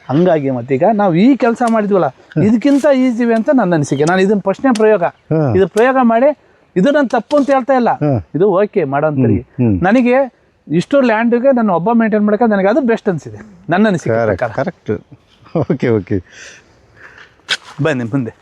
[SPEAKER 3] ಹಂಗಾಗಿ ಮತ್ತೀಗ ನಾವು ಈ ಕೆಲಸ ಮಾಡಿದ್ವಲ್ಲ, ಇದಕ್ಕಿಂತ ಈಸಿವೆ ಅಂತ ನನ್ನ ಅನಿಸಿಕೆ. ನಾನು ಇದನ್ನ ಫಸ್ಟ್ನೇ ಪ್ರಯೋಗ ಮಾಡಿ, ಇದು ನಾನು ತಪ್ಪು ಅಂತ ಹೇಳ್ತಾ ಇಲ್ಲ, ಇದು ಓಕೆ ಮಾಡೋಂಥವ್ರಿಗೆ. ನನಗೆ ಇಷ್ಟು ಲ್ಯಾಂಡ್ಗೆ ನಾನು ಒಬ್ಬ ಮೇಂಟೈನ್ ಮಾಡೋಕೆ ನನಗೆ ಅದು ಬೆಸ್ಟ್ ಅನಿಸಿದೆ, ನನ್ನ ಅನಿಸಿಕೆ.
[SPEAKER 2] ಕರೆಕ್ಟ್. ಓಕೆ
[SPEAKER 3] ಬನ್ನಿ ಮುಂದೆ.